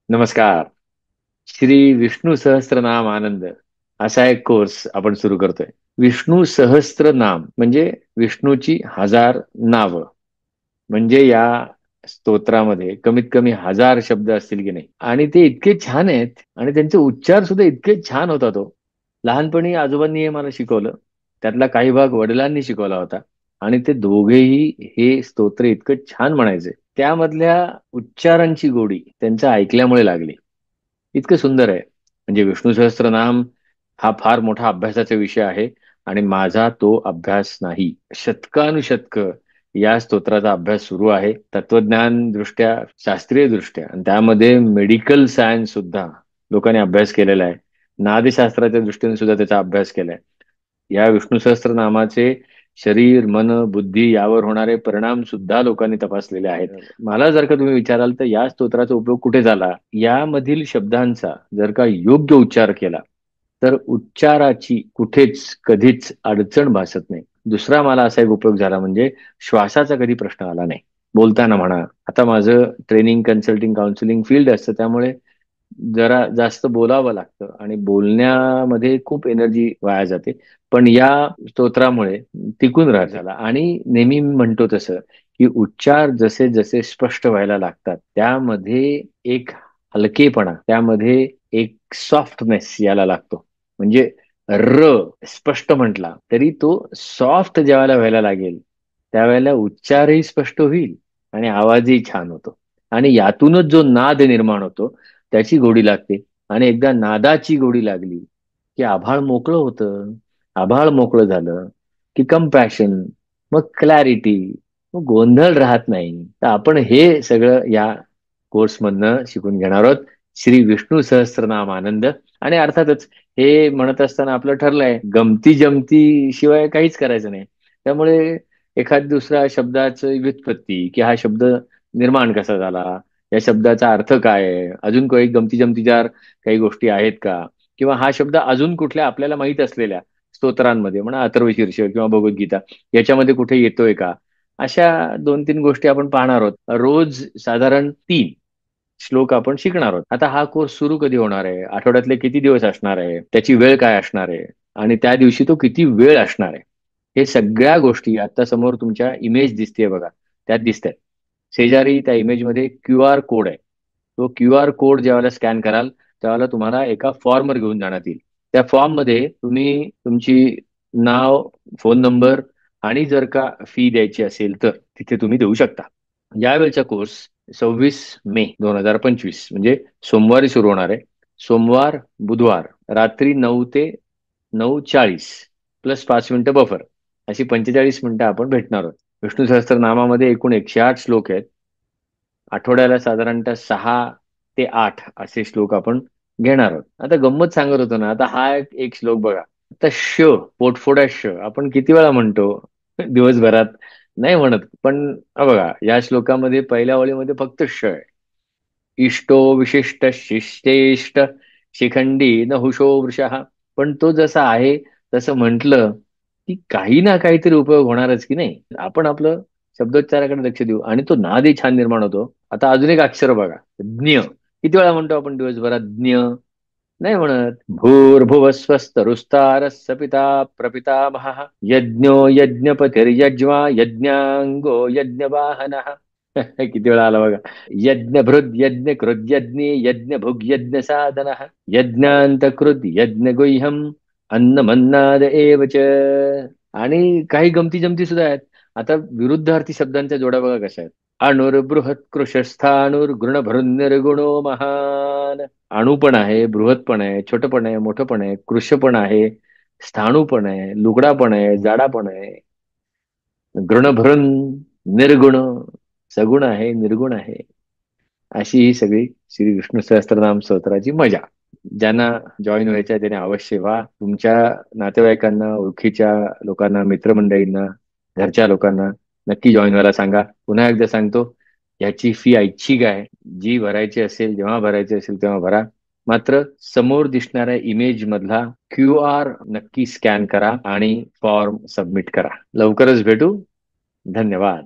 नमस्कार. श्री विष्णू सहस्त्रनाम आनंद असा एक कोर्स आपण सुरू करतोय. विष्णू सहस्त्रनाम म्हणजे विष्णूची 1000 नावं. म्हणजे या स्तोत्रामध्ये कमीत कमी 1000 शब्द असतील की नाही, आणि ते इतके छान आहेत आणि त्यांचे उच्चार सुद्धा इतके छान होता. तो लहानपणी आजोबांनी हे मला शिकवलं. त्यातला काही भाग वडिलांनी शिकवला होता. आणि ते दोघेही हे स्तोत्र इतकं छान म्हणायचे. त्यामधल्या उच्चारांची गोडी त्यांचं ऐकल्यामुळे लागली. इतकं सुंदर आहे. म्हणजे विष्णू सहस्त्रनाम हा फार मोठा अभ्यासाचा विषय आहे. आणि माझा तो अभ्यास नाही. शतकानुशतक या स्तोत्राचा अभ्यास सुरू आहे, तत्वज्ञान दृष्ट्या, शास्त्रीय दृष्ट्या, आणि त्यामध्ये मेडिकल सायन्स सुद्धा लोकांनी अभ्यास केलेला आहे. नादशास्त्राच्या दृष्टीने सुद्धा त्याचा अभ्यास केलाय. या विष्णू सहस्त्रनामाचे शरीर, मन, बुद्धी यावर होणारे परिणाम सुद्धा लोकांनी तपासलेले आहेत. मला जर का तुम्ही विचाराल तर या स्तोत्राचा उपयोग कुठे झाला, यामधील शब्दांचा जर का योग्य उच्चार केला तर उच्चाराची कुठेच कधीच अडचण भासत नाही. दुसरा मला असा एक उपयोग झाला म्हणजे श्वासाचा कधी प्रश्न आला नाही. बोलताना म्हणा, आता माझं ट्रेनिंग, कन्सल्टिंग, काउन्सिलिंग फील्ड असतं, त्यामुळे जरा जास्त बोलावं लागतं आणि बोलण्यामध्ये खूप एनर्जी वाया जाते. पण या स्तोत्रामुळे टिकून राहत झाला. आणि नेहमी मी म्हणतो तसं की उच्चार जसे जसे स्पष्ट व्हायला लागतात, त्यामध्ये एक हलकेपणा, त्यामध्ये एक सॉफ्टनेस यायला लागतो. म्हणजे र स्पष्ट म्हटला तरी तो सॉफ्ट ज्यावेळेला व्हायला लागेल, त्यावेळेला उच्चारही स्पष्ट होईल आणि आवाजही छान होतो. आणि यातूनच जो नाद निर्माण होतो त्याची गोडी लागते. आणि एकदा नादाची गोडी लागली की आभाळ मोकळं होतं. आभाळ मोकळं झालं की कम्पॅशन, मग क्लॅरिटी, मग गोंधळ राहत नाही. तर आपण हे सगळं या कोर्समधनं शिकून घेणार आहोत. श्री विष्णू सहस्त्रनाम आनंद. आणि अर्थातच हे म्हणत असताना आपलं ठरलंय, गमती जमती शिवाय काहीच करायचं नाही. त्यामुळे एखाद दुसऱ्या शब्दाचं व्युत्पत्ती, की हा शब्द निर्माण कसा झाला, या शब्दाचा अर्थ काय आहे, अजून काही गमती जमतीदार काही गोष्टी आहेत का, किंवा हा शब्द अजून कुठल्या आपल्याला माहित असलेल्या स्तोत्रांमध्ये म्हणा, अथर्वशीर्ष किंवा भगवद्गीता याच्यामध्ये कुठे येतोय का, अशा 2-3 गोष्टी आपण पाहणार आहोत. रोज साधारण 3 श्लोक आपण शिकणार आहोत. आता हा कोर्स सुरू कधी होणार आहे, आठवड्यातले किती दिवस असणार आहे, त्याची वेळ काय असणार आहे, आणि त्या दिवशी तो किती वेळ असणार आहे, हे सगळ्या गोष्टी आता समोर तुमच्या इमेज दिसते बघा, त्यात दिसत. शेजारी त्या इमेजमध्ये QR कोड आहे. तो QR कोड ज्यावेळेला स्कॅन कराल त्यावेळेला तुम्हाला एका फॉर्मवर घेऊन जाण्यात येईल. त्या फॉर्म मध्ये तुम्ही तुमची नाव, फोन नंबर, आणि जर का फी द्यायची असेल तर तिथे तुम्ही देऊ शकता. यावेळचा कोर्स 26 मे 2025 म्हणजे सोमवारी सुरू होणार आहे. सोमवार, बुधवार रात्री 9 ते 9:40 प्लस 5 मिनिटं बफर, अशी 45 मिनिटं आपण भेटणार आहोत. विष्णू सहस्त्रनामामध्ये एकूण 108 श्लोक आहेत. आठवड्याला साधारणतः 6 ते 8 असे श्लोक आपण घेणार आहोत. आता गंमत सांगत होतो ना, आता हा एक श्लोक बघा. आता पोटफोडा आपण किती वेळा म्हणतो दिवसभरात? नाही म्हणत, पण हा बघा, या श्लोकामध्ये पहिल्या ओळीमध्ये फक्त आहे. इष्टो विशिष्ट शिष्टेष्ट शिखंडी न हुशो वृषः. पण तो जसा आहे तसं म्हटलं की काही ना काहीतरी उपयोग होणारच की नाही. आपण आपलं शब्दोच्चाराकडे लक्ष देऊ आणि तो नादही छान निर्माण होतो. आता अजून एक अक्षर बघा, ज्ञ. किती वेळा म्हणतो आपण दिवसभरात ज्ञ? नाही म्हणत. भूर्भुवस्वस्तरुस्तारस्य पिता प्रपितामहः यज्ञो यज्ञपतिर्यज्वा यज्ञांगो यज्ञवाहनः. किती वेळा आला बघा. यज्ञभृद यज्ञकृद यज्ञे यज्ञभुग यज्ञ साधनः यज्ञांतकृत यज्ञ गुह्यम अन्नमन्नाद एव च. आणि काही गमती जमती सुद्धा आहेत. आता विरुद्धार्थी शब्दांच्या जोड्या बघा कशा आहेत. अणुर्बृहत कृशस्थाणुर्गुणभरून निर्गुणो महान. अणू पण आहे, बृहत पण आहे, छोटं पण आहे, मोठं पण आहे, कृश पण आहे, स्थाणू पण आहे, लुगडा पण आहे, जाडा पण आहे, गृणभरून निर्गुण, सगुण आहे, निर्गुण आहे. अशी ही सगळी श्री विष्णू सहस्त्रनाम स्तोत्राची मजा. ज्यांना जॉईन व्हायचं आहे त्याने अवश्य व्हा. तुमच्या नातेवाईकांना, ओळखीच्या लोकांना, मित्रमंडळींना, घरच्या लोकांना नक्की जॉईन व्हायला सांगा. पुन्हा एकदा सांगतो, याची फी ऐच्छिक आहे. जी भरायची असेल, जेव्हा भरायची असेल तेव्हा भरा. मात्र समोर दिसणाऱ्या इमेज मधला QR नक्की स्कॅन करा आणि फॉर्म सबमिट करा. लवकरच भेटू. धन्यवाद.